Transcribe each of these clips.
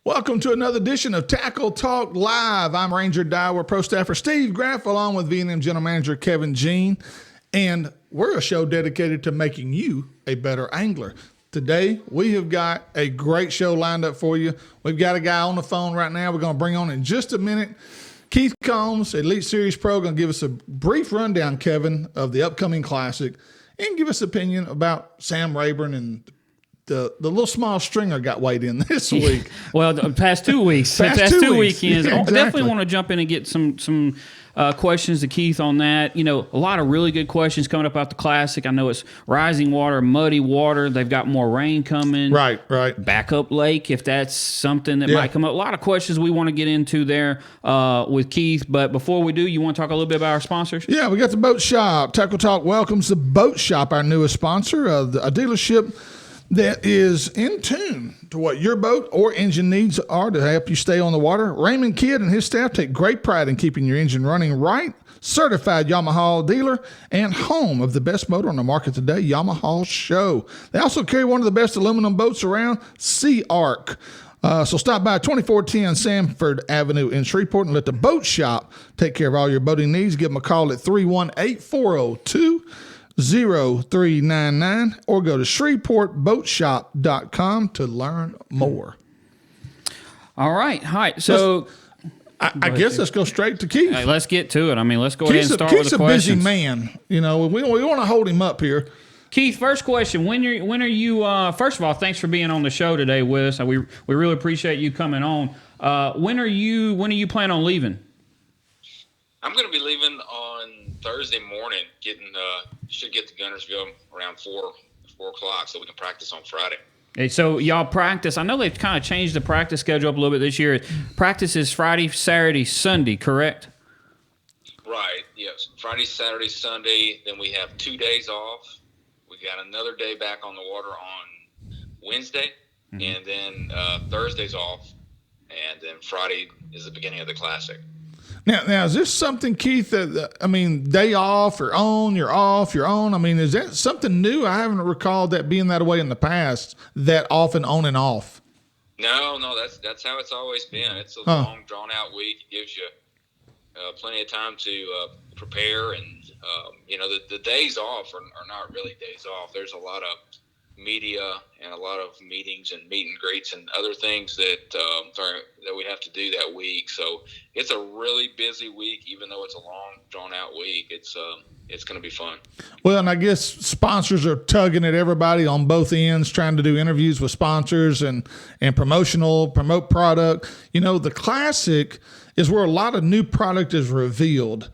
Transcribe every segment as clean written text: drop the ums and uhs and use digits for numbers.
Welcome to another edition of Tackle Talk Live. I'm Ranger Dyer, Pro Staffer Steve Graff, along with V&M General Manager Kevin Jean, and we're a show dedicated to making you a better angler. Today, we have got a great show lined up for you. We've got a guy on the phone right now we're going to bring on in just a minute. Keith Combs, Elite Series Pro, going to give us a brief rundown, Kevin, of the upcoming Classic and give us an opinion about Sam Rayburn and the little small stringer got weighed in this week. Well, the past 2 weeks. Past two weekends. Yeah, exactly. I definitely want to jump in and get some questions to Keith on that. You know, a lot of really good questions coming up about the Classic. I know it's rising water, muddy water. They've got more rain coming. Right. Backup lake, if that's something that might come up. A lot of questions we want to get into there with Keith. But before we do, you want to talk a little bit about our sponsors? Yeah, we got the Boat Shop. Tackle Talk welcomes the Boat Shop, our newest sponsor, a dealership that is in tune to what your boat or engine needs are to help you stay on the water. Raymond Kidd and his staff take great pride in keeping your engine running right. Certified Yamaha dealer and home of the best motor on the market today, Yamaha Show. They also carry one of the best aluminum boats around, Sea Arc. So stop by 2410 Sanford Avenue in Shreveport and let the Boat Shop take care of all your boating needs. Give them a call at 318-402-0399 or go to shreveportboatshop.com to learn more. All right. So I guess let's go straight to Keith. Hey, let's get to it. I mean, let's go ahead and start with the questions. Keith's a busy man. You know, we want to hold him up here. Keith, first question: When are you? First of all, thanks for being on the show today with us. We really appreciate you coming on. When are you planning on leaving? I'm going to be leaving on Thursday morning. Should get to Guntersville around 4 o'clock, so we can practice on Friday. Hey, so y'all practice. I know they've kind of changed the practice schedule up a little bit this year. Practice is Friday, Saturday, Sunday, correct? Right. Yes. Friday, Saturday, Sunday. Then we have 2 days off. We got another day back on the water on Wednesday, and then Thursday's off, and then Friday is the beginning of the Classic. Now, is this something, Keith, day off or on, you're off, you're on? I mean, is that something new? I haven't recalled that being that way in the past, that often on and off. No, that's how it's always been. It's a long, drawn-out week. It gives you plenty of time to prepare, and, the days off are not really days off. There's a lot of media and a lot of meetings and meet and greets and other things that we have to do that week. So it's a really busy week, even though it's a long, drawn-out week. It's going to be fun. Well, and I guess sponsors are tugging at everybody on both ends, trying to do interviews with sponsors and promote product. You know, the Classic is where a lot of new product is revealed.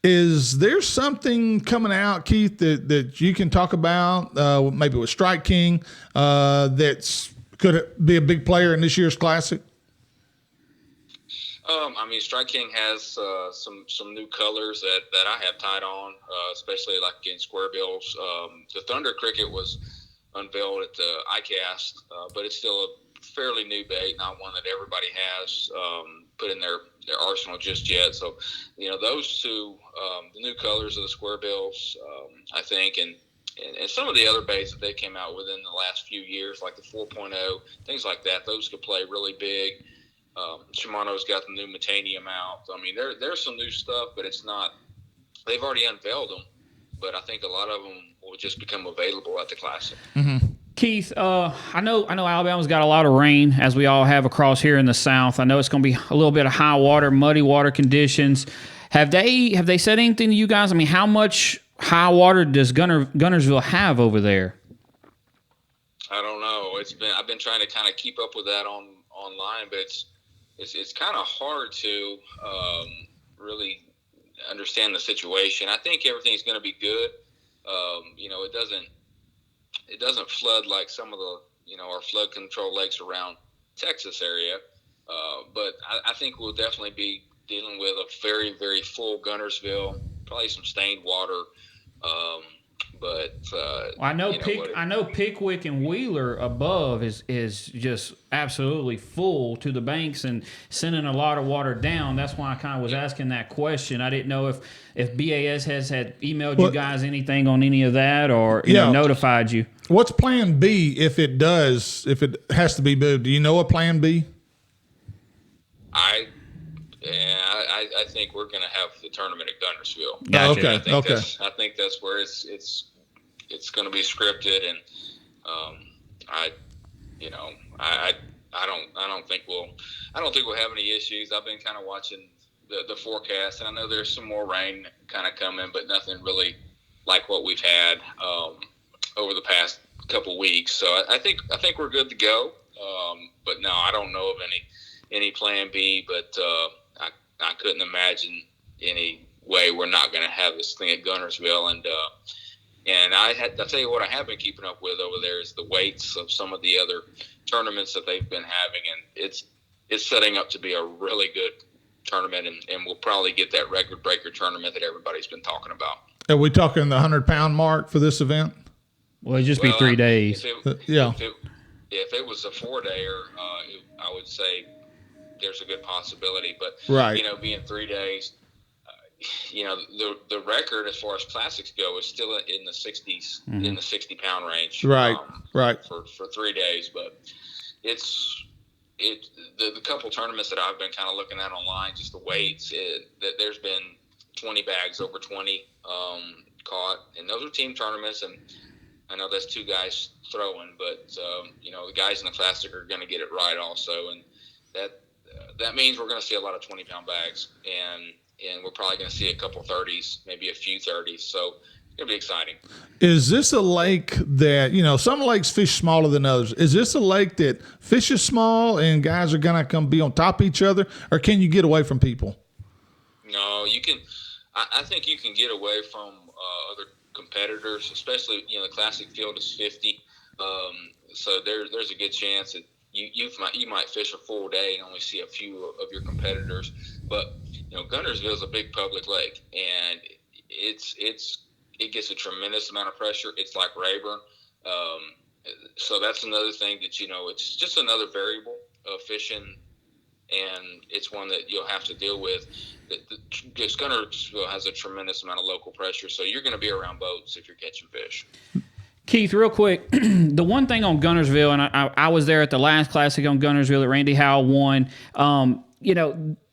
Is there something coming out, Keith, that you can talk about, maybe with Strike King, that's could be a big player in this year's Classic? Strike King has some new colors that I have tied on, especially like in square bills. The Thunder Cricket was unveiled at the ICAST, but it's still a fairly new bait, not one that everybody has put in their arsenal just yet. So, those two, the new colors of the square bills, I think, and some of the other baits that they came out with in the last few years, like the 4.0, things like that, those could play really big. Shimano's got the new Metanium out. I mean, there's some new stuff, but it's not – they've already unveiled them, but I think a lot of them will just become available at the Classic. Mm-hmm. Keith, I know Alabama's got a lot of rain, as we all have across here in the South. I know it's going to be a little bit of high water, muddy water conditions. Have they said anything to you guys? I mean, how much high water does Guntersville have over there? I don't know. I've been trying to kind of keep up with that online, but it's kind of hard to really understand the situation. I think everything's going to be good. It doesn't flood like some of the, our flood control lakes around Texas area. But I think we'll definitely be dealing with a very, very full Guntersville, probably some stained water. I know Pickwick and Wheeler above is just absolutely full to the banks and sending a lot of water down. That's why I kind of was asking that question. I didn't know if BAS had emailed you guys anything on any of that or notified you. What's Plan B if it has to be moved? Do you know a Plan B? I think we're going to have the tournament at Guntersville. Gotcha. Okay. I think that's where it's going to be scripted, and I don't think we'll have any issues. I've been kind of watching the forecast, and I know there's some more rain kind of coming, but nothing really like what we've had over the past couple weeks. So I think we're good to go. But no, I don't know of any plan B. But I couldn't imagine any way we're not going to have this thing at Guntersville. And I'll tell you what I have been keeping up with over there is the weights of some of the other tournaments that they've been having, and it's setting up to be a really good tournament, and we'll probably get that record breaker tournament that everybody's been talking about. Are we talking the 100-pound mark for this event? Well, it'd just be 3 days. If it was a 4-dayer, I would say there's a good possibility. But right, being 3 days, the record as far as classics go is still in the 60s, in the 60-pound range. Right. For 3 days, but the couple tournaments that I've been kind of looking at online, just the weights, that there's been 20 bags over 20 caught, and those are team tournaments, and I know that's 2 guys throwing, but the guys in the classic are going to get it right also, and that means we're going to see a lot of 20-pound bags, and we're probably going to see a couple 30s, maybe a few 30s. So it's going to be exciting. Is this a lake that, some lakes fish smaller than others? Is this a lake that fishes small and guys are going to come be on top of each other, or can you get away from people? No, you can. I think you can get away from other competitors, especially, the classic field is 50. So there's a good chance that you might fish a full day and only see a few of your competitors. But Guntersville is a big public lake, and it gets a tremendous amount of pressure. It's like Rayburn, so that's another thing that it's just another variable of fishing, and it's one that you'll have to deal with. Guntersville has a tremendous amount of local pressure, so you're going to be around boats if you're catching fish. Keith, real quick, the one thing on Guntersville, and I was there at the last Classic on Guntersville that Randy Howell won,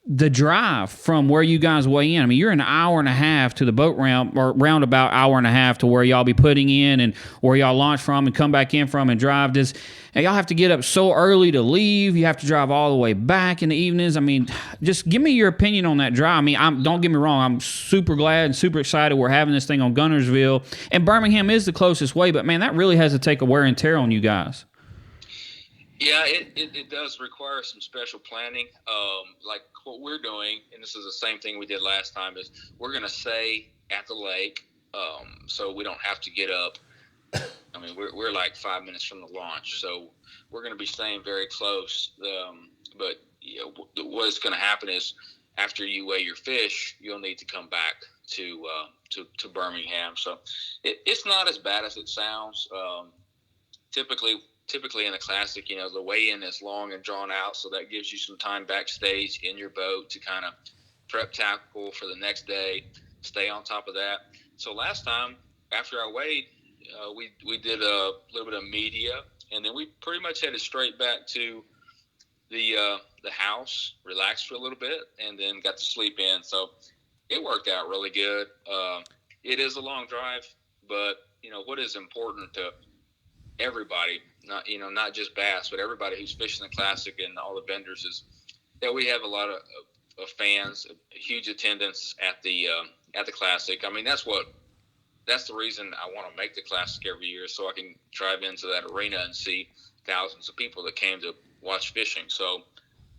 the drive from where you guys weigh in. I mean, you're an hour and a half to the boat ramp, or roundabout hour and a half to where y'all be putting in and where y'all launch from and come back in from and drive. And y'all have to get up so early to leave. You have to drive all the way back in the evenings. I mean, just give me your opinion on that drive. I mean, don't get me wrong. I'm super glad and super excited we're having this thing on Guntersville. And Birmingham is the closest way, but man, that really has to take a wear and tear on you guys. Yeah, it does require some special planning. Like what we're doing, and this is the same thing we did last time, is we're going to stay at the lake, so we don't have to get up. I mean, we're like 5 minutes from the launch, so we're going to be staying very close. But what's going to happen is after you weigh your fish, you'll need to come back to Birmingham. So it's not as bad as it sounds. Typically in the Classic, the weigh-in is long and drawn out, so that gives you some time backstage in your boat to kind of prep tackle for the next day, stay on top of that. So last time, after I weighed, we did a little bit of media, and then we pretty much headed straight back to the house, relaxed for a little bit, and then got to sleep in. So it worked out really good. It is a long drive, but what is important to everybody, not just bass, but everybody who's fishing the Classic and all the vendors, is that we have a lot of fans, a huge attendance at the Classic. I mean, that's the reason I want to make the Classic every year, so I can drive into that arena and see thousands of people that came to watch fishing. So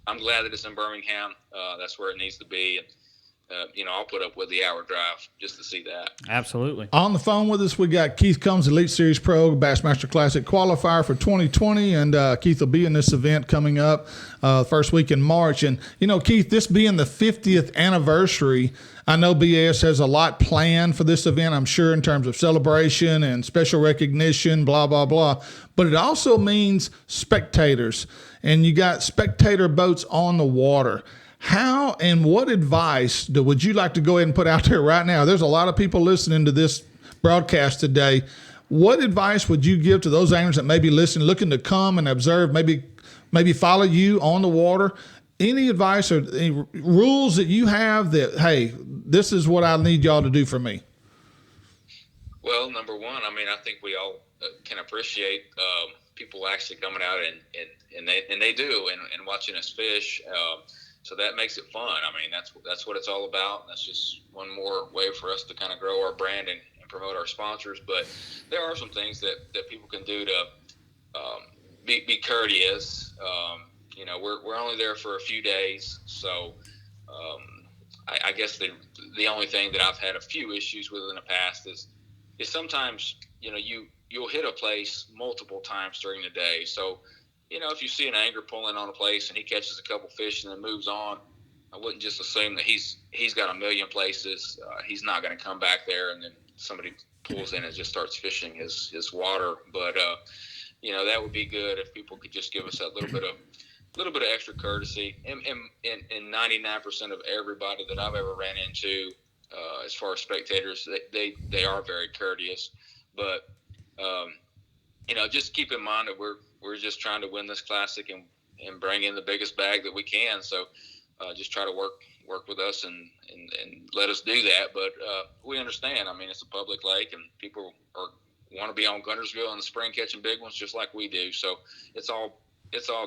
I'm glad that it's in Birmingham. That's where it needs to be. And, I'll put up with the hour drive just to see that. Absolutely. On the phone with us, we got Keith Combs, Elite Series Pro, Bassmaster Classic qualifier for 2020, and Keith will be in this event coming up first week in March. And, Keith, this being the 50th anniversary, I know BS has a lot planned for this event, I'm sure, in terms of celebration and special recognition, blah, blah, blah. But it also means spectators, and you got spectator boats on the water. How and what advice would you like to go ahead and put out there right now? There's a lot of people listening to this broadcast today. What advice would you give to those anglers that may be listening, looking to come and observe, maybe follow you on the water any advice or any rules that you have that, hey, this is what I need y'all to do for me? Well, number one, I mean, I think we all can appreciate people actually coming out and they do and watching us fish. So that makes it fun. I mean, that's what it's all about. That's just one more way for us to kind of grow our brand and promote our sponsors. But there are some things that people can do to be courteous. We're only there for a few days, so I guess the only thing that I've had a few issues with in the past is sometimes you'll hit a place multiple times during the day. So if you see an angler pulling on a place and he catches a couple fish and then moves on, I wouldn't just assume that he's got a million places. He's not going to come back there and then somebody pulls in and just starts fishing his water. But that would be good if people could just give us that little bit of extra courtesy. And 99% of everybody that I've ever ran into, as far as spectators, they are very courteous. But just keep in mind that we're just trying to win this classic and bring in the biggest bag that we can. So just try to work with us and let us do that. But we understand. I mean, it's a public lake, and people want to be on Guntersville in the spring catching big ones just like we do. So it's all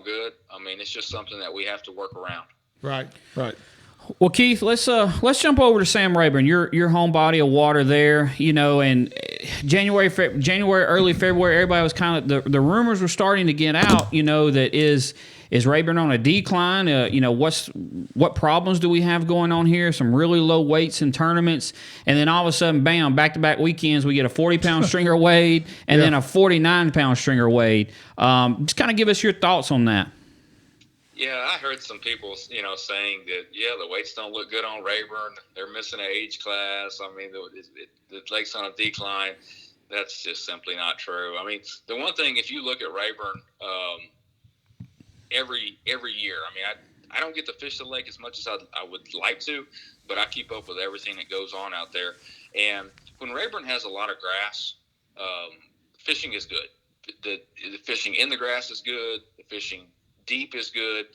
good. I mean, it's just something that we have to work around. Right. Well, Keith, let's jump over to Sam Rayburn. Your home body of water there, and January, early February, everybody was kind of the rumors were starting to get out. That is Rayburn on a decline? What problems do we have going on here? Some really low weights in tournaments, and then all of a sudden, bam! Back-to-back weekends, we get a 40-pound stringer weighed, and then a 49-pound stringer weighed. Just kind of give us your thoughts on that. Yeah, I heard some people, saying that, the weights don't look good on Rayburn. They're missing an age class. I mean, the lake's on a decline. That's just simply not true. I mean, the one thing, if you look at Rayburn every year, I mean, I don't get to fish the lake as much as I would like to, but I keep up with everything that goes on out there. And when Rayburn has a lot of grass, fishing is good. The fishing in the grass is good. The fishing deep is good.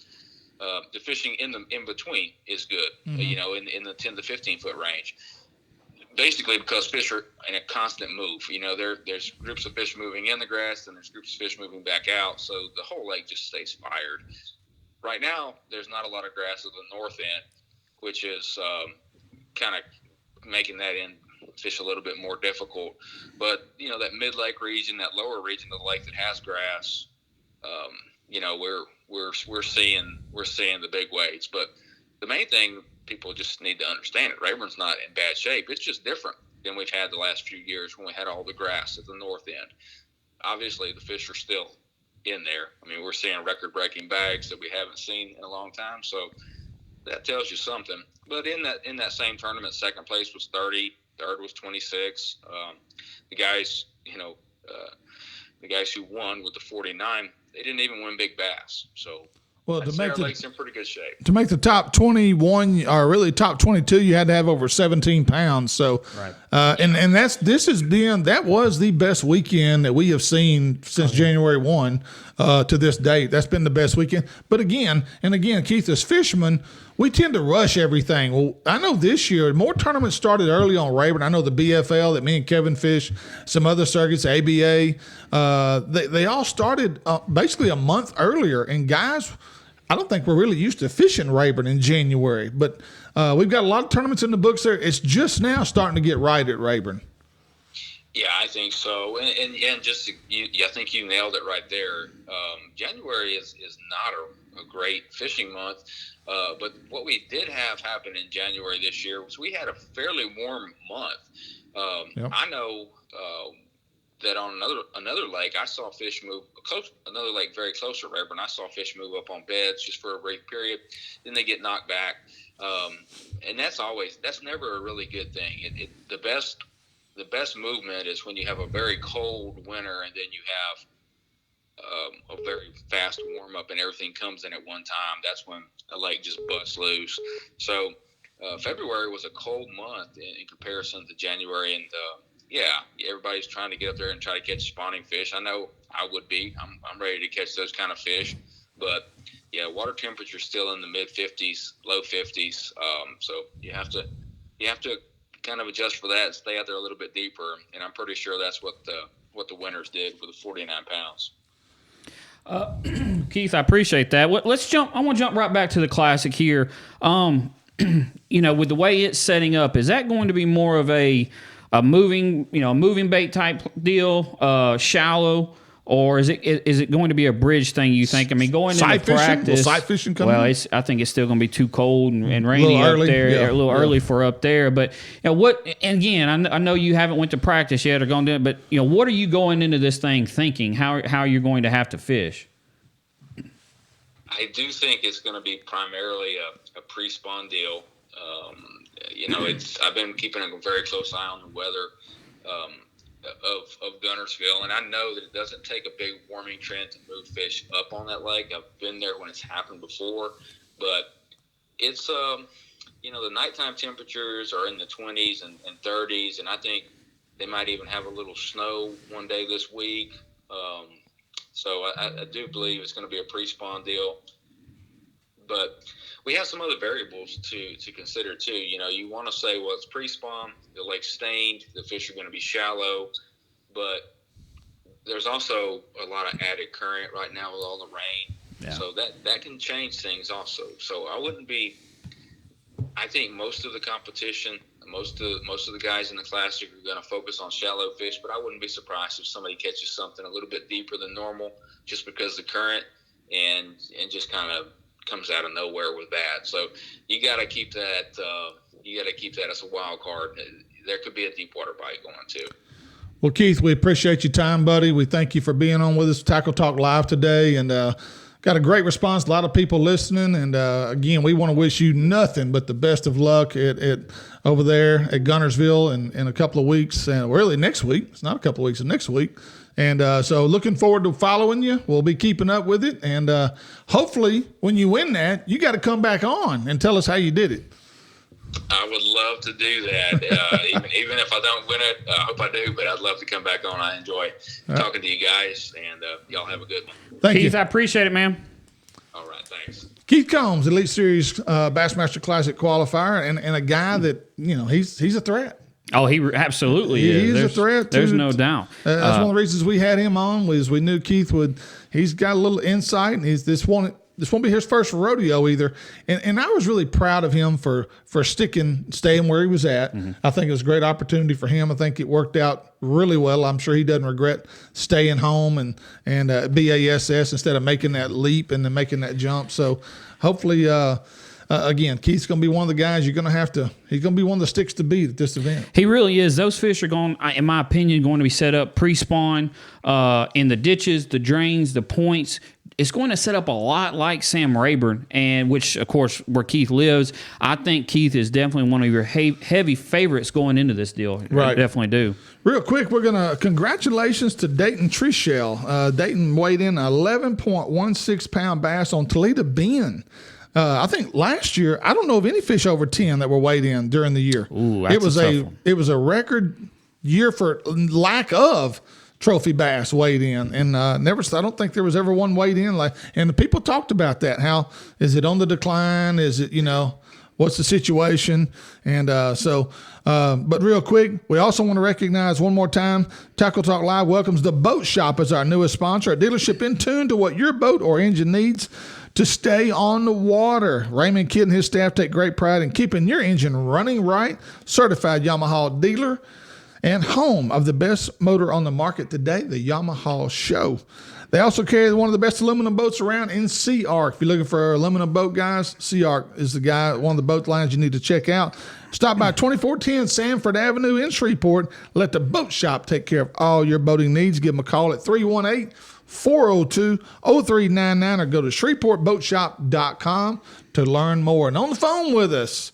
The fishing in between is good. Mm-hmm. In the 10 to 15 foot range. Basically, because fish are in a constant move. There's groups of fish moving in the grass, and there's groups of fish moving back out. So the whole lake just stays fired. Right now, there's not a lot of grass at the north end, which is kind of making that end fish a little bit more difficult. But that mid lake region, that lower region of the lake that has grass, we're seeing the big weights. But the main thing people just need to understand it. Rayburn's not in bad shape. It's just different than we've had the last few years when we had all the grass at the north end. Obviously, the fish are still in there. I mean, we're seeing record-breaking bags that we haven't seen in a long time. So that tells you something. But in that same tournament, second place was 30, third was 26. The guys who won with the 49, they didn't even win big bass. So to make the lake's in pretty good shape. To make the top 21 or really top 22, you had to have over 17 pounds. So, right. And that was the best weekend that we have seen since January 1 to this date. That's been the best weekend. But again, Keith, as fishermen, we tend to rush everything. Well, I know this year more tournaments started early on Rayburn. I know the BFL that me and Kevin fish, some other circuits, ABA, they all started basically a month earlier. And guys, I don't think we're really used to fishing Rayburn in January, but we've got a lot of tournaments in the books there. It's just now starting to get right at Rayburn. Yeah, I think so. And I think you nailed it right there. January is not a great fishing month. But what we did have happen in January this year was we had a fairly warm month. Yep. I know that on another lake, I saw fish move close. Another lake very close to Rayburn, I saw fish move up on beds just for a brief period. Then they get knocked back, and that's never a really good thing. The best movement is when you have a very cold winter and then you have a very fast warm up and everything comes in at one time. That's when a lake just busts loose. So February was a cold month in comparison to January, and everybody's trying to get up there and try to catch spawning fish. I know I would be. I'm ready to catch those kind of fish, but water temperature still in the mid 50s, low 50s. So you have to kind of adjust for that and stay out there a little bit deeper. And I'm pretty sure that's what the winners did for the 49 pounds. Keith, I appreciate that. Let's jump. I want to jump right back to the Classic here. With the way it's setting up, is that going to be more of a moving bait type deal, shallow, or is it going to be a bridge thing? You think? I mean, going into practice, sight fishing coming. Well, I think it's still going to be too cold and rainy up there, a little early for up there. But what? And again, I know you haven't went to practice yet or gone to it, but what are you going into this thing thinking? How you're going to have to fish? I do think it's going to be primarily a pre-spawn deal. I've been keeping a very close eye on the weather of Guntersville, and I know that it doesn't take a big warming trend to move fish up on that lake. I've been there when it's happened before, but it's the nighttime temperatures are in the 20s and 30s, and I think they might even have a little snow one day this week. So I do believe it's going to be a pre-spawn deal. But we have some other variables to consider, too. You want to say, well, it's pre-spawn, the lake's stained, the fish are going to be shallow. But there's also a lot of added current right now with all the rain. Yeah. So that can change things also. So I think most of the competition, most of the guys in the Classic are going to focus on shallow fish, but I wouldn't be surprised if somebody catches something a little bit deeper than normal just because the current and just kind of comes out of nowhere with that. So you got to keep that as a wild card. There could be a deep water bite going too. Well, Keith, we appreciate your time, buddy. We thank you for being on with us, Tackle Talk Live today, and got a great response. A lot of people listening, and again, we want to wish you nothing but the best of luck at over there at Guntersville in a couple of weeks, and really next week. It's not a couple of weeks; it's next week. And so looking forward to following you. We'll be keeping up with it, and hopefully, when you win that, you got to come back on and tell us how you did it. I would love to do that. Even if I don't win it, I hope I do, but I'd love to come back on. I enjoy talking to you guys, and y'all have a good one. Thank Keith, you. I appreciate it, man. All right, thanks. Keith Combs, Elite Series Bassmaster Classic qualifier, and a guy that, he's a threat. Oh, he absolutely is. He's a threat. There's no doubt. That's one of the reasons we had him on, was we knew Keith he's got a little insight, and this won't be his first rodeo either. And I was really proud of him for staying where he was at. Mm-hmm. I think it was a great opportunity for him. I think it worked out really well. I'm sure he doesn't regret staying home and BASS instead of making that leap and then making that jump. So hopefully, again, Keith's going to be one of the guys he's going to be one of the sticks to beat at this event. He really is. Those fish are going, in my opinion, going to be set up pre-spawn in the ditches, the drains, the points. It's going to set up a lot like Sam Rayburn, and which, of course, where Keith lives. I think Keith is definitely one of your heavy favorites going into this deal. Right. I definitely do. Real quick, we're going to congratulations to Dayton Trischel. Dayton weighed in 11.16-pound bass on Toledo Bend. I think last year, I don't know of any fish over 10 that were weighed in during the year. Ooh, that's a tough one. It was a record year for lack of trophy bass weighed in, and I don't think there was ever one weighed in and the people talked about that. How is it on the decline? Is it, what's the situation? And but real quick, we also want to recognize one more time, Tackle Talk Live welcomes the Boat Shop as our newest sponsor, a dealership in tune to what your boat or engine needs to stay on the water. Raymond Kidd and his staff take great pride in keeping your engine running right. Certified Yamaha dealer and home of the best motor on the market today, the Yamaha Show. They also carry one of the best aluminum boats around in Sea Arc. If you're looking for aluminum boat guys, Sea Arc is one of the boat lines you need to check out. Stop by 2410 Sanford Avenue in Shreveport. Let the Boat Shop take care of all your boating needs. Give them a call at 318-402-0399 or go to ShreveportBoatShop.com to learn more. And on the phone with us,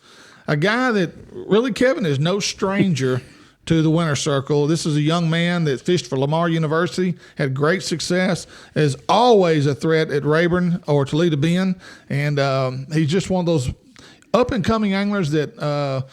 a guy that really, Kevin, is no stranger to the winter circle. This is a young man that fished for Lamar University, had great success, is always a threat at Rayburn or Toledo Bend, and he's just one of those up-and-coming anglers that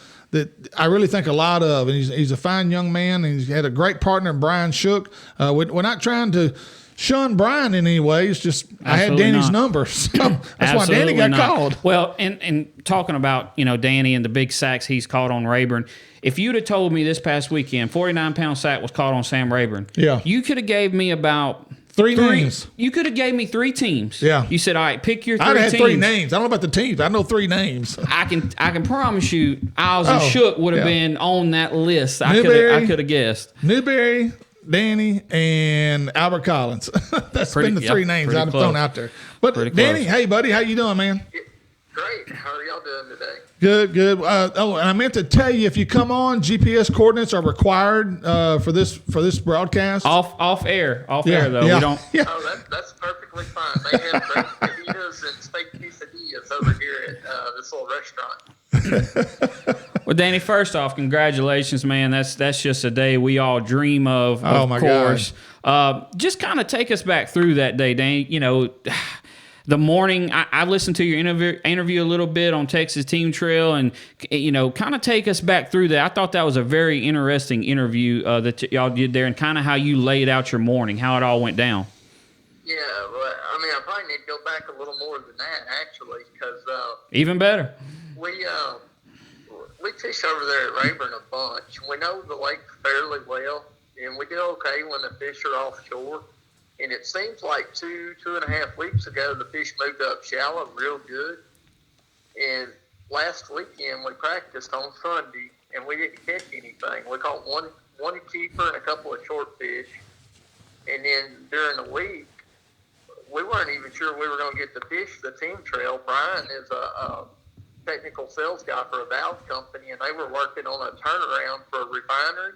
I really think a lot of. And he's a fine young man, and he's had a great partner, Brian Shook. We're not trying to shun Brian in any way. It's just I had Danny's number. So that's why Danny got called. Well, and talking about, Danny and the big sacks he's caught on Rayburn, if you'd have told me this past weekend 49-pound sack was caught on Sam Rayburn, you could have gave me about three names. You could have gave me 3 teams. Yeah. You said, all right, pick your 3 I'd teams. had 3 names. I don't know about the teams. I know 3 names. I can promise you Iles and Shook would have been on that list. I could have guessed. Newberry, Danny, and Albert Collins. That's been the 3 names I've thrown out there. But Danny, hey buddy, how you doing, man? Great. How are y'all doing today? Good. And I meant to tell you, if you come on, GPS coordinates are required for this broadcast. Off air though. We don't. Yeah. Oh, that's perfectly fine. They have great fajitas and steak quesadillas over here at this little restaurant. Well, Danny, first off, congratulations, man. That's just a day we all dream of my course. Just kind of take us back through that day, Danny. The morning, I listened to your interview a little bit on Texas Team Trail, and kind of take us back through that. I thought that was a very interesting interview that y'all did there, and kind of how you laid out your morning, how it all went down. Yeah, well, I probably need to go back a little more than that, actually, because even better. We fish over there at Rayburn a bunch. We know the lake fairly well, and we do okay when the fish are offshore. And it seems like 2.5 weeks ago, the fish moved up shallow real good. And last weekend, we practiced on Sunday, and we didn't catch anything. We caught one keeper and a couple of short fish. And then during the week, we weren't even sure we were going to get to fish the Team Trail. Brian is a technical sales guy for a valve company, and they were working on a turnaround for a refinery.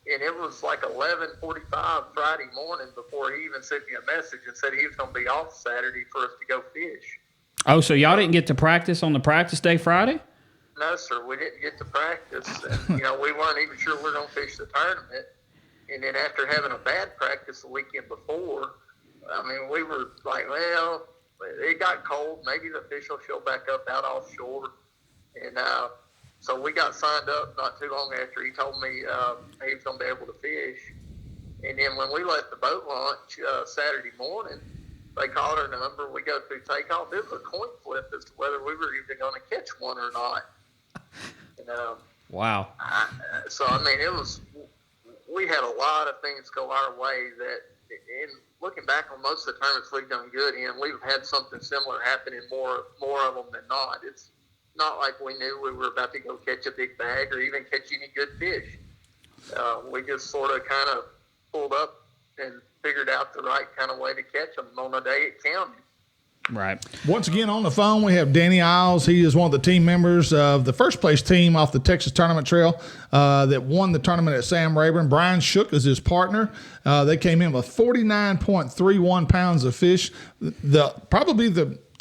And it was like 11:45 Friday morning before he even sent me a message and said he was going to be off Saturday for us to go fish. Oh, so y'all didn't get to practice on the practice day Friday? No, sir. We didn't get to practice. And, we weren't even sure we were going to fish the tournament. And then after having a bad practice the weekend before, we were like, well, it got cold. Maybe the fish will show back up out offshore. And so we got signed up not too long after he told me he was going to be able to fish. And then when we left the boat launch Saturday morning, they called our number. We go through takeoff. It was a coin flip as to whether we were even going to catch one or not. And, wow. It was. We had a lot of things go our way that, in looking back on most of the tournaments we've done good in, we've had something similar happen in more of them than not. It's not like we knew we were about to go catch a big bag or even catch any good fish. We just sort of kind of pulled up and figured out the right kind of way to catch them on the day it counted. Right. Once again on the phone, we have Danny Iles. He is one of the team members of the first place team off the Texas Tournament Trail that won the tournament at Sam Rayburn. Brian Shook is his partner. They came in with 49.31 pounds of fish.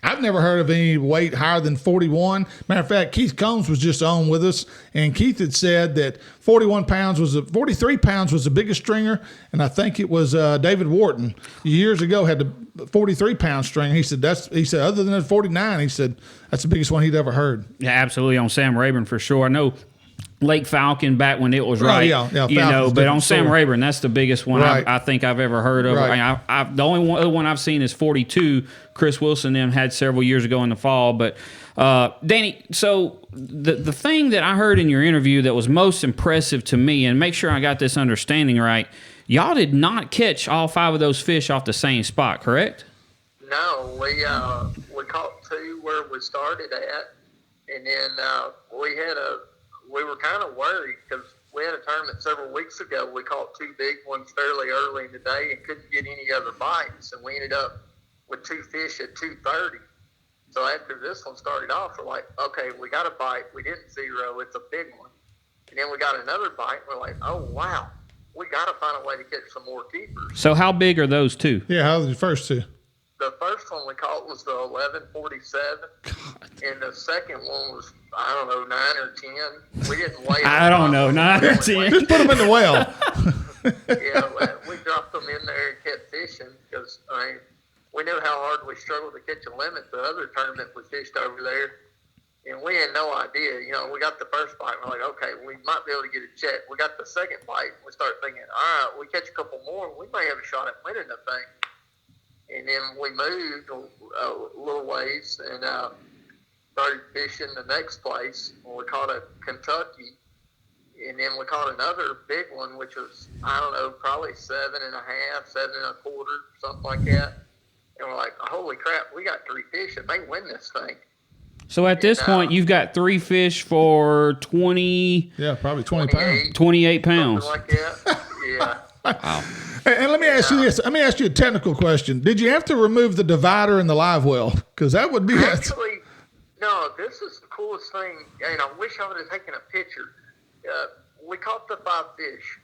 I've never heard of any weight higher than 41. Matter of fact, Keith Combs was just on with us, and Keith had said that 43 pounds was the biggest stringer, and I think it was David Wharton years ago had the 43-pound stringer. He said other than the 49, he said that's the biggest one he'd ever heard. Yeah, absolutely on Sam Rayburn for sure. I know Lake Falcon back when it was right. But on Sam Rayburn, that's the biggest one I think I've ever heard of. Right. The only other one I've seen is 42. Chris Wilson them had several years ago in the fall. But Danny, so the thing that I heard in your interview that was most impressive to me, and make sure I got this understanding right, y'all did not catch all 5 of those fish off the same spot, correct? No, we caught 2 where we started at, and then we were kind of worried because we had a tournament several weeks ago. We caught 2 big ones fairly early in the day and couldn't get any other bites, and we ended up with 2 fish at 2:30. So after this one started off, we're like, okay, we got a bite. We didn't zero. It's a big one. And then we got another bite. And we're like, oh, wow. We got to find a way to catch some more keepers. So how big are those 2? Yeah, how are the first 2? The first one we caught was the 11.47, and the second one was, 9 or 10. We didn't weigh them. I don't know, 9 or 10. Just put them in the well. Yeah, we dropped them in there and kept fishing because, we knew how hard we struggled to catch a limit the other tournament we fished over there. And we had no idea. We got the first bite. We're like, okay, we might be able to get a check. We got the second bite. We start thinking, all right, we catch a couple more. We may have a shot at winning the thing. And then we moved a little ways and started fishing the next place. We caught a Kentucky. And then we caught another big one, which was, I don't know, probably 7.5, 7.25, something like that. And we're like, holy crap, we got 3 fish. If they win this thing. So at this point, you've got 3 fish for 20. Yeah, probably 28 pounds. Something like that. Yeah. Wow. And let me ask you this. Let me ask you a technical question. Did you have to remove the divider in the live well? Because that would be... Actually, no, this is the coolest thing. And I wish I would have taken a picture. We caught the 5 fish.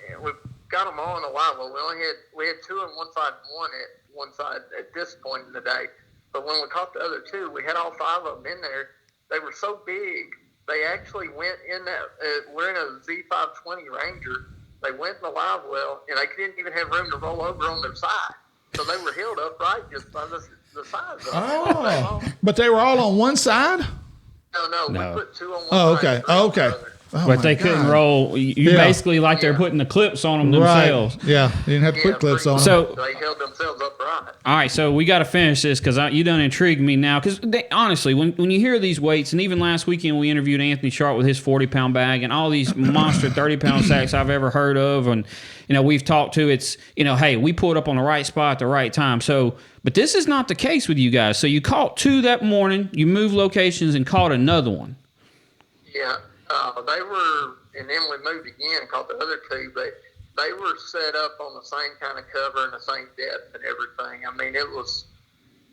And we got them all in the live well. We had 2 on one side and 1 at one side at this point in the day. But when we caught the other 2, we had all 5 of them in there. They were so big, they actually went in that. We're in a Z520 Ranger. They went in the live well, and they didn't even have room to roll over on their side. So they were held upright just by the sides of them. Oh, but they were all on one side? No. We put 2 on one Okay. side. Okay. Oh, but they couldn't roll. You basically like they're putting the clips on them themselves. Right. Yeah, you didn't have to put clips on them. So they held themselves upright. All right, so we got to finish this because you done intrigued me now. Because honestly, when you hear these weights, and even last weekend we interviewed Anthony Sharp with his 40-pound bag and all these monster 30-pound sacks I've ever heard of, and we've talked to. It's hey, we pulled up on the right spot at the right time. So, but this is not the case with you guys. So you caught 2 that morning, you moved locations and caught another one. Yeah. They were, and then we moved again and caught the other 2, but they were set up on the same kind of cover and the same depth and everything. I mean, it was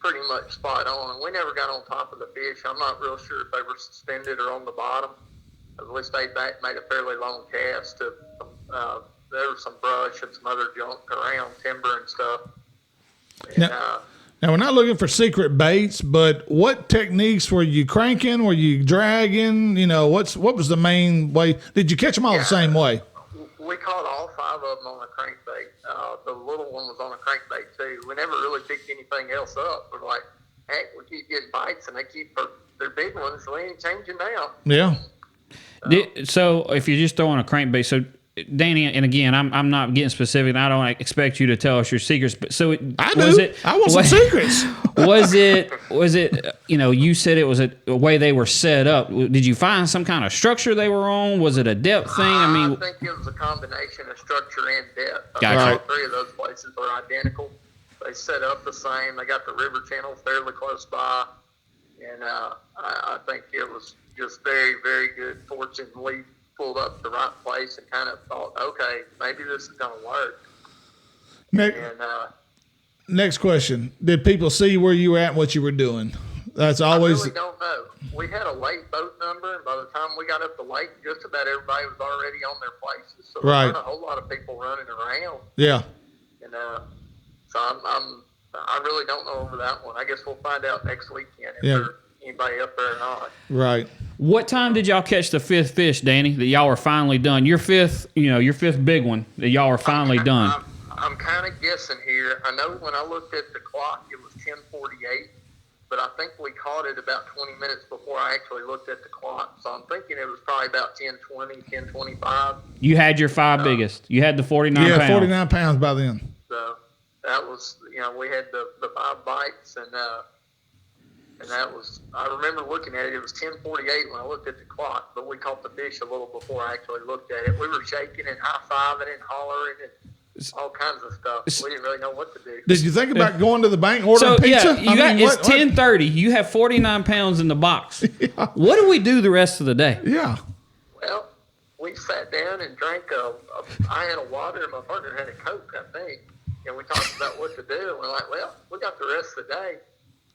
pretty much spot on. We never got on top of the fish. I'm not real sure if they were suspended or on the bottom. We stayed back, made a fairly long cast. There was some brush and some other junk around, timber and stuff. And, now, we're not looking for secret baits, but what techniques were you cranking? Were you dragging? What was the main way? Did you catch them all the same way? We caught all 5 of them on a crankbait. The little one was on a crankbait, too. We never really picked anything else up. We're like, heck, we keep getting bites, and they're big ones, so we ain't changing now. Yeah. So if you're just throwing a crankbait, so Danny, and again, I'm not getting specific, and I don't expect you to tell us your secrets, but so I want some secrets. Was it? You said it was a way they were set up. Did you find some kind of structure they were on? Was it a depth thing? I think it was a combination of structure and depth. Gotcha. All 3 of those places are identical. They set up the same. They got the river channel fairly close by, and I think it was just very, very good fortune. We pulled up the right place and kind of thought, okay, maybe this is going to work. Next question. Did people see where you were at and what you were doing? That's always... I really don't know. We had a late boat number, and by the time we got up the lake, just about everybody was already on their places. So there weren't a whole lot of people running around. Yeah. And so I really don't know over that one. I guess we'll find out next weekend if there's anybody up there or not. Right. What time did y'all catch the 5th fish, Danny, that y'all were finally done? Your fifth big one that y'all were finally done. I'm kind of guessing here. I know when I looked at the clock, it was 10:48, but I think we caught it about 20 minutes before I actually looked at the clock. So I'm thinking it was probably about 10:20, 10:25. You had your 5 biggest. You had the 49 pounds. Yeah, 49 pounds by then. So that was, we had the 5 bites, and that was, I remember looking at it. It was 10:48 when I looked at the clock, but we caught the fish a little before I actually looked at it. We were shaking and high-fiving and hollering and all kinds of stuff. We didn't really know what to do. Did you think about going to the bank and ordering pizza? Yeah, it's 10:30. You have 49 pounds in the box. Yeah. What do we do the rest of the day? Yeah. Well, we sat down and drank I had a water and my partner had a Coke, I think. And we talked about what to do. And we're like, well, we got the rest of the day.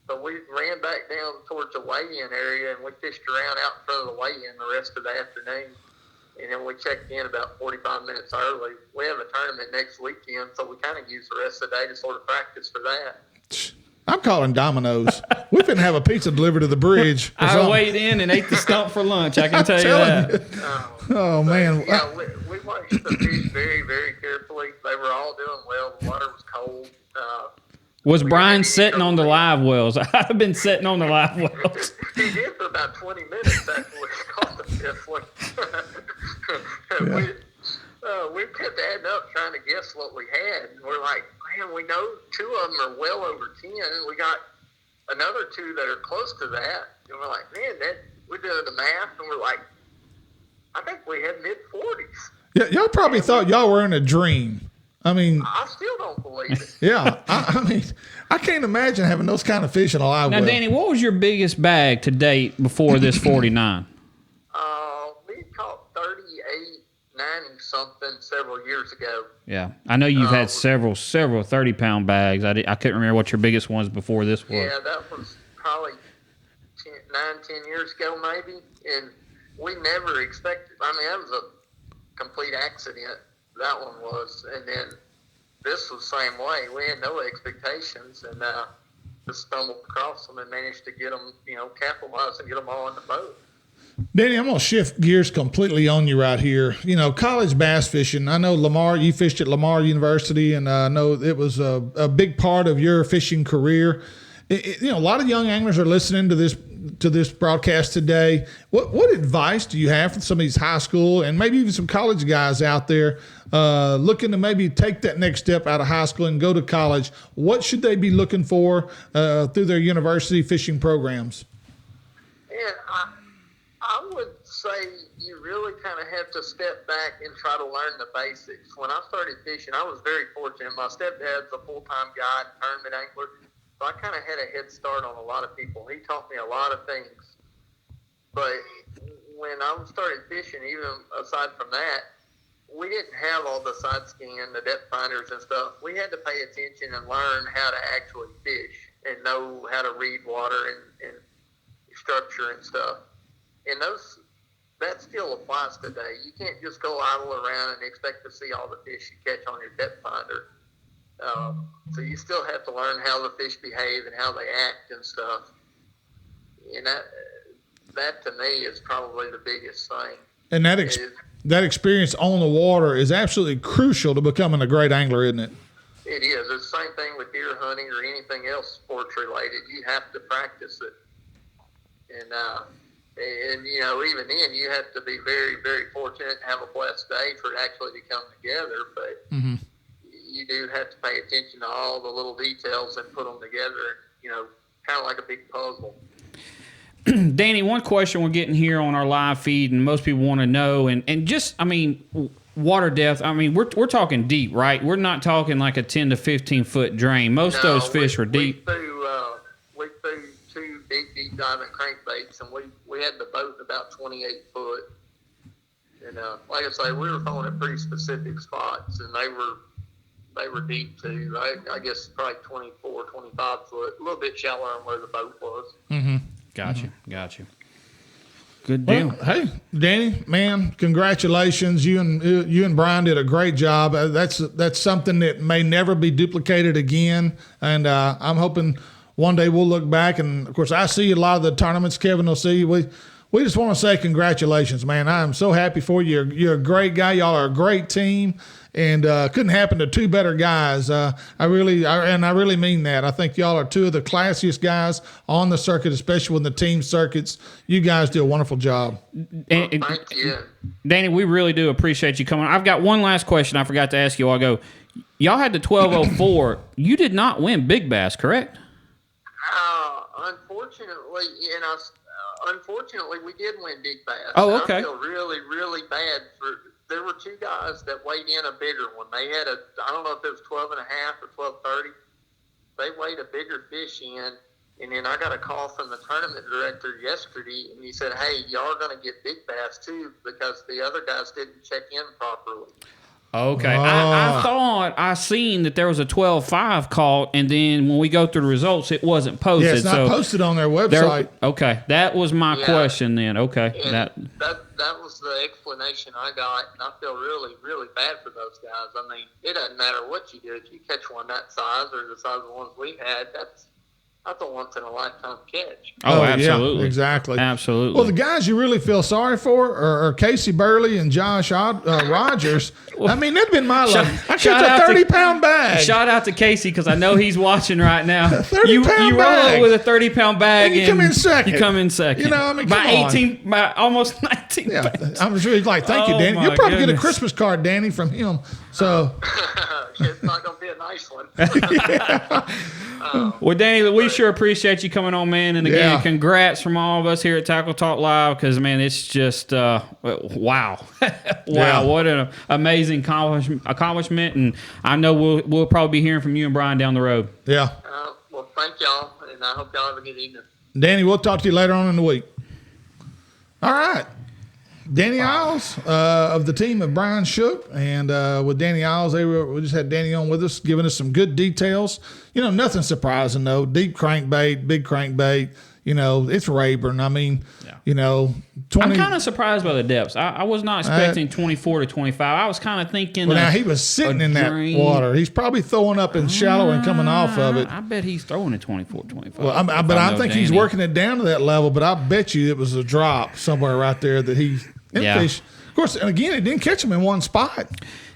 So we ran back down towards the weigh-in area, and we fished around out in front of the weigh-in the rest of the afternoon. And then we checked in about 45 minutes early. We have a tournament next weekend, so we kind of use the rest of the day to sort of practice for that. I'm calling Domino's. We couldn't have a pizza delivered to the bridge. I weighed in and ate the stump for lunch, I can tell you that. Man. Yeah, we watched the fish very, very carefully. They were all doing well. The water was cold. Was Brian sitting on the live wells? I'd have been sitting on the live wells. He did for about 20 minutes after we caught the fifth one. We kept adding up trying to guess what we had. And we're like, man, we know 2 of them are well over 10. We got another 2 that are close to that. And we're like, man, we're doing the math. And we're like, I think we had mid-40s. Yeah, y'all probably thought y'all were in a dream. I mean, I still don't believe it. Yeah, I mean, I can't imagine having those kind of fish in a live well. Now, Danny, what was your biggest bag to date before this 49? We caught 38, 90 something several years ago. Yeah, I know you've had several 30-pound bags. I couldn't remember what your biggest ones before this was. Yeah, that was probably 10 years ago maybe, and we never expected. I mean, that was a complete accident. That one was, and then this was the same way. We had no expectations, and just stumbled across them and managed to get them, capitalize and get them all on the boat. Danny, I'm going to shift gears completely on you right here. College bass fishing. I know you fished at Lamar University, and I know it was a big part of your fishing career. A lot of young anglers are listening to this broadcast today. What advice do you have for some of these high school and maybe even some college guys out there looking to maybe take that next step out of high school and go to college? What should they be looking for through their university fishing programs? And I would say you really kind of have to step back and try to learn the basics. When I started fishing, I was very fortunate. My stepdad's a full-time guide, tournament angler. So I kind of had a head start on a lot of people. He taught me a lot of things. But when I started fishing, even aside from that, we didn't have all the side scan, the depth finders and stuff. We had to pay attention and learn how to actually fish and know how to read water and structure and stuff. And that still applies today. You can't just go idle around and expect to see all the fish you catch on your depth finder. So you still have to learn how the fish behave and how they act and stuff. And that to me is probably the biggest thing. And that experience on the water is absolutely crucial to becoming a great angler, isn't it? It is. It's the same thing with deer hunting or anything else sports related. You have to practice it. And even then you have to be very, very fortunate and have a blessed day for it actually to come together. But you do have to pay attention to all the little details and put them together, kind of like a big puzzle. Danny, one question we're getting here on our live feed, and most people want to know, and just, water depth. We're talking deep, right? We're not talking like a 10 to 15 foot drain. Most of those fish are deep. We threw 2 deep diving crankbaits, and we had the boat about 28 foot. And like I say, we were throwing at pretty specific spots, and they were deep too. I guess probably 24, 25 foot, a little bit shallower than where the boat was. Mm-hmm. Got you. Good deal. Well, hey, Danny, man, congratulations. You and Brian did a great job. That's something that may never be duplicated again. And I'm hoping one day we'll look back. And, of course, I see a lot of the tournaments Kevin will see. We just want to say congratulations, man. I am so happy for you. You're a great guy. Y'all are a great team. And couldn't happen to 2 better guys. I really mean that. I think y'all are 2 of the classiest guys on the circuit, especially when the team circuits. You guys do a wonderful job. Thank you. Danny, we really do appreciate you coming. I've got one last question I forgot to ask you. I'll go. Y'all had the 1204. You did not win Big Bass, correct? Unfortunately, we did win Big Bass. Oh, okay. I feel really, really bad there were 2 guys that weighed in a bigger one. They had I don't know if it was 12 and a half or 12.30. They weighed a bigger fish in, and then I got a call from the tournament director yesterday, and he said, hey, y'all are going to get Big Bass too because the other guys didn't check in properly. Okay. I thought I seen that there was a 12.5 caught, and then when we go through the results, it wasn't posted. Yeah, it's not posted on their website. Okay. That was my question then. Okay. And that was the explanation I got, and I feel really, really bad for those guys. It doesn't matter what you do. If you catch one that size or the size of the ones we had, that's a once in a lifetime catch. Oh, absolutely. Yeah, exactly. Absolutely. Well, the guys you really feel sorry for are Casey Burley and Josh Rogers. I mean, that'd been my luck. I catch a 30-pound bag. Shout out to Casey because I know he's watching right now. 30-pound you bag. roll up with a 30-pound bag and you come in second. You come in second. You know, I mean, by almost 19 yeah, pounds. I'm sure he's like, thank you, Danny. You'll probably get a Christmas card, Danny, from him. So it's not going to be a nice one. Well, Danny, we sure appreciate you coming on, man. And again, congrats from all of us here at Tackle Talk Live because, man, it's just wow. What an amazing accomplishment. And I know we'll probably be hearing from you and Brian down the road. Yeah. Well, thank y'all, and I hope y'all have a good evening. Danny, we'll talk to you later on in the week. All right. Danny Iles of the team of Brian Shook, and with Danny Iles, we just had Danny on with us, giving us some good details. You know, nothing surprising though. Deep crankbait, big crankbait. You know, it's Rayburn. I mean, you know, 20. I'm kind of surprised by the depths. I was not expecting 24 to 25. I was kind of thinking. Well, now he was sitting in that water. He's probably throwing up in shallow and coming off of it. I bet he's throwing it 24, 25. Well, I think he's working it down to that level. But I bet you it was a drop somewhere right there that he. Fish. Of course, and again, it didn't catch him in one spot.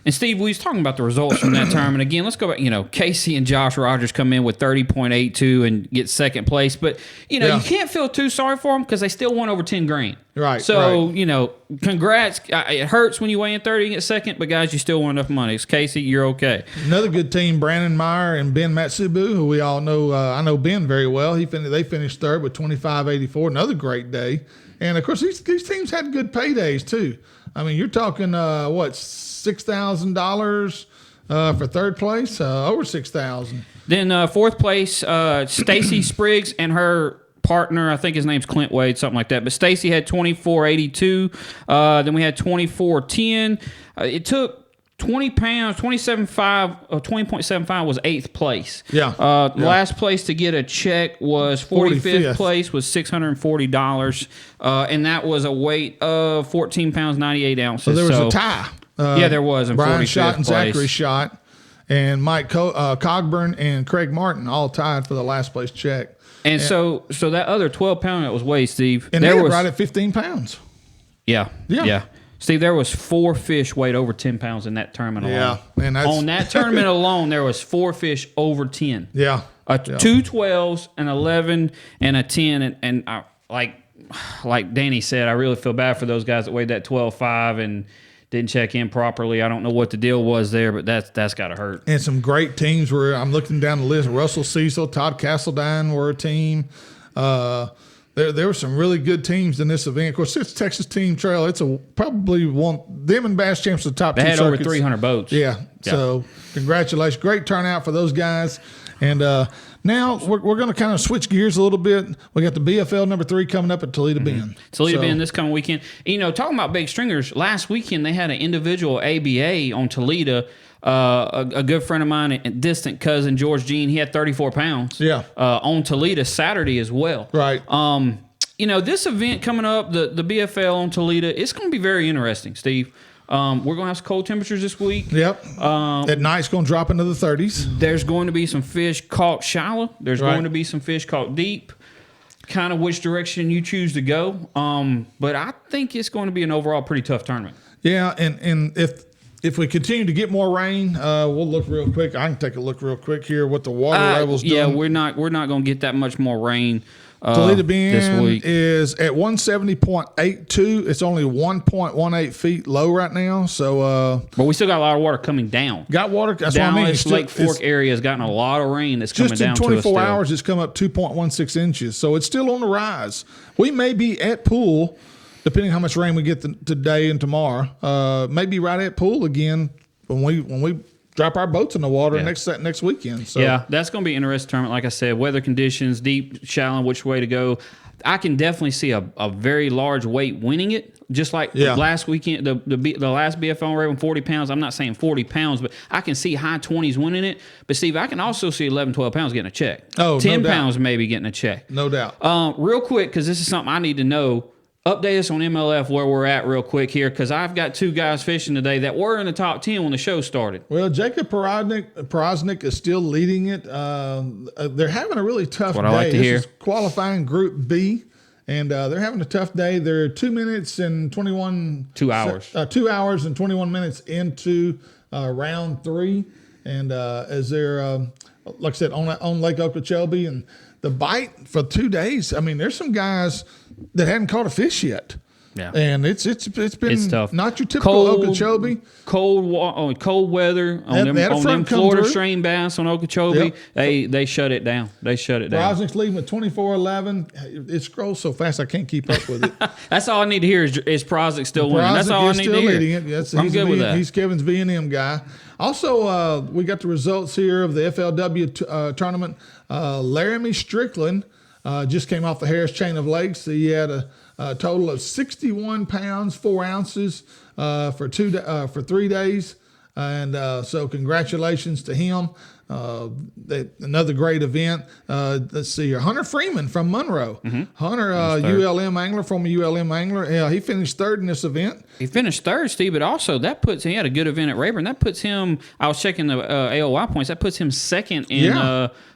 And Steve, we was talking about the results from that tournament. Again, let's go back. You know, Casey and Josh Rogers come in with 30.82 and get second place. But, you know, you can't feel too sorry for them because they still won over 10 grand. Right. So, you know, congrats. It hurts when you weigh in 30 and get second, but guys, you still won enough money. It's Casey, you're okay. Another good team, Brandon Meyer and Ben Matsubu, who we all know. I know Ben very well. They finished third with 25.84. Another great day. And, of course, these teams had good paydays, too. I mean, you're talking, $6,000 for third place? Over $6,000. Then fourth place, Stacy Spriggs and her partner, I think his name's Clint Wade, something like that. But Stacy had 24.82. Then we had 24.10. It took 20 pounds, 20.75 was eighth place. Last place to get a check was 45th place was $640. And that was a weight of 14 pounds, 98 ounces. So there was a tie. There was in Brian 45th shot and place. Zachary shot. And Mike Cogburn and Craig Martin all tied for the last place check. And so that other 12-pounder that was weighed, Steve. And they were right at 15 pounds. Yeah. Steve, there was 4 fish weighed over 10 pounds in that tournament alone. And on that tournament alone, there was 4 fish over 10. Yeah. 2 12s, an 11, and a 10. And I, like Danny said, I really feel bad for those guys that weighed that 12.5 and didn't check in properly. I don't know what the deal was there, but that's got to hurt. And some great teams were. I'm looking down the list. Russell Cecil, Todd Castledine were a team. There were some really good teams in this event. Of course, it's Texas Team Trail. It's probably one. Them and Bass Champs are the top two circuits. They had over 300 boats. Yeah. So congratulations, great turnout for those guys. And now we're going to kind of switch gears a little bit. We got the BFL number 3 coming up at Toledo Bend. Toledo Bend this coming weekend. You know, talking about big stringers, last weekend they had an individual ABA on Toledo. A good friend of mine, a distant cousin, George Jean, he had 34 pounds. On Toledo Saturday as well. Right. You know, this event coming up, the BFL on Toledo, it's going to be very interesting, Steve. We're going to have some cold temperatures this week. Yep. At night, it's going to drop into the 30s. There's going to be some fish caught shallow. There's going to be some fish caught deep. Kind of which direction you choose to go. But I think it's going to be an overall pretty tough tournament. Yeah, and if we continue to get more rain, we'll look real quick. I can take a look real quick here what the water level's doing. Yeah, we're not going to get that much more rain Toledo Bend this week. is at 170.82. It's only 1.18 feet low right now. So, but we still got a lot of water coming down. Got water. That's down what I mean. This Lake Fork area has gotten a lot of rain that's coming down. Just in 24 to us hours, it's come up 2.16 inches. So it's still on the rise. We may be at pool, depending how much rain we get today and tomorrow. Maybe right at pool again when we drop our boats in the water next weekend. So. Yeah, that's going to be an interesting tournament. Like I said, weather conditions, deep, shallow, which way to go. I can definitely see a very large weight winning it. Just like last weekend, the last BFL Rayburn 40 pounds. I'm not saying 40 pounds, but I can see high 20s winning it. But, Steve, I can also see 11, 12 pounds getting a check. 10 pounds maybe getting a check. No doubt. Real quick, because this is something I need to know. Update us on MLF where we're at real quick here, because I've got 2 guys fishing today that were in the top 10 when the show started. Well, Jacob Poroznik is still leading it. They're having a really tough day. What I like to hear. This is qualifying Group B, and they're having a tough day. They're 2 minutes and 21... 2 hours. 2 hours and 21 minutes into round 3. And as they're, like I said, on Lake Okeechobee, and the bite for 2 days, I mean, there's some guys that hadn't caught a fish yet. Yeah, and it's been tough. Not your typical Okeechobee. Cold weather on them Florida strain bass on Okeechobee. Yep. They shut it down. Rosnick's leading with 24-11. It scrolls so fast I can't keep up with it. That's all I need to hear is Proznik still winning. That's all I need to hear. Leading it. Yes, I'm good with that. He's Kevin's V&M guy. Also, we got the results here of the FLW tournament. Laramie Strickland just came off the Harris Chain of Lakes. He had a total of 61 pounds, 4 ounces for 3 days. And so congratulations to him. Another great event. Let's see here. Hunter Freeman from Monroe. Mm-hmm. Hunter, ULM angler, former ULM angler. He finished 3rd in this event. He finished 3rd, Steve, but also he had a good event at Rayburn. That puts him, I was checking the AOY points, that puts him 2nd in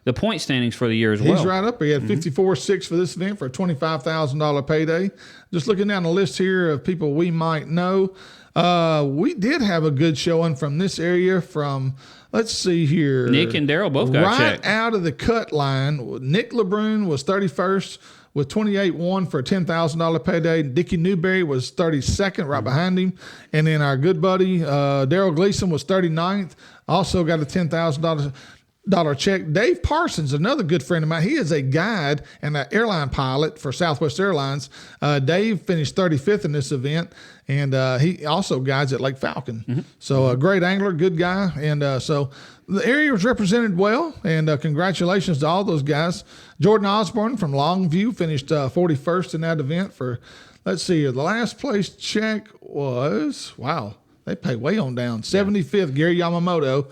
the point standings for the year as well. He's right up. He had 54.6 for this event for a $25,000 payday. Just looking down the list here of people we might know. We did have a good showing from this area from, let's see here. Nick and Daryl both got checked. Right out of the cut line, Nick LeBrun was 31st with 28-1 for a $10,000 payday. Dickie Newberry was 32nd, right behind him. And then our good buddy, Daryl Gleason, was 39th, also got a $10,000 check. Dave Parsons, another good friend of mine. He is a guide and an airline pilot for Southwest Airlines. Dave finished 35th in this event, and he also guides at Lake Falcon. Mm-hmm. So a great angler, good guy. And so the area was represented well, and congratulations to all those guys. Jordan Osborne from Longview finished 41st in that event for, let's see here, the last place check was, wow, they pay way on down. 75th, Gary Yamamoto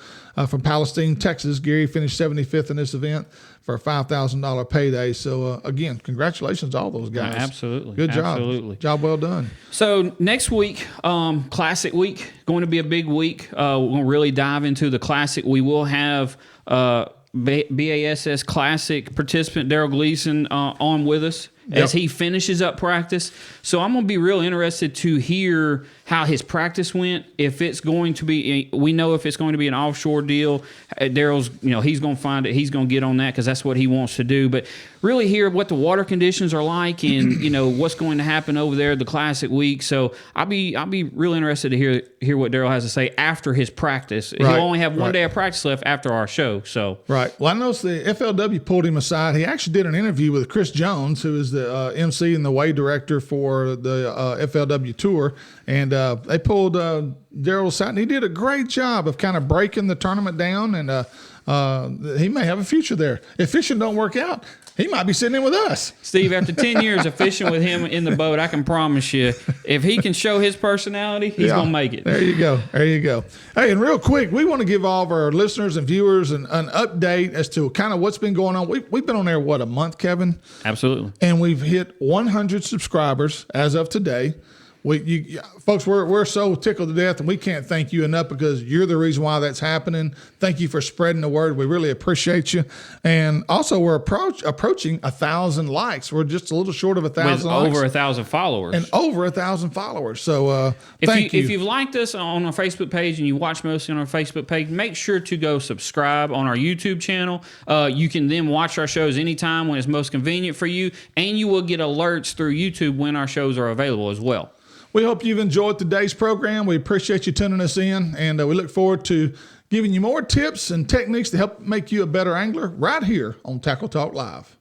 from Palestine, Texas. Gary finished 75th in this event for a $5,000 payday. So, again, congratulations to all those guys. Absolutely. Good job. Absolutely. Job well done. So, next week, Classic Week, going to be a big week. We're going to really dive into the Classic. We will have BASS Classic participant Daryl Gleason on with us as he finishes up practice. So I'm going to be real interested to hear how his practice went. If it's going to be, we know if it's going to be an offshore deal, Daryl's, he's going to find it. He's going to get on that because that's what he wants to do. But really hear what the water conditions are like and, what's going to happen over there the Classic week. So I'll be real interested to hear what Daryl has to say after his practice. Right. He'll only have one day of practice left after our show. So right. Well, I noticed the FLW pulled him aside. He actually did an interview with Chris Jones, who is the MC and the way director for the FLW tour. And they pulled Daryl aside, and he did a great job of kind of breaking the tournament down. And he may have a future there. If fishing don't work out, he might be sitting in with us. Steve, after 10 years of fishing with him in the boat, I can promise you, if he can show his personality, he's going to make it. There you go. Hey, and real quick, we want to give all of our listeners and viewers an update as to kind of what's been going on. We've been on there, a month, Kevin? Absolutely. And we've hit 100 subscribers as of today. Folks, we're so tickled to death, and we can't thank you enough because you're the reason why that's happening. Thank you for spreading the word. We really appreciate you. And also, we're approaching 1,000 likes. We're just a little short of 1,000 likes. Over 1,000 followers. And over 1,000 followers. So thank you. If you've liked us on our Facebook page and you watch mostly on our Facebook page, make sure to go subscribe on our YouTube channel. You can then watch our shows anytime when it's most convenient for you, and you will get alerts through YouTube when our shows are available as well. We hope you've enjoyed today's program. We appreciate you tuning us in, and we look forward to giving you more tips and techniques to help make you a better angler right here on Tackle Talk Live.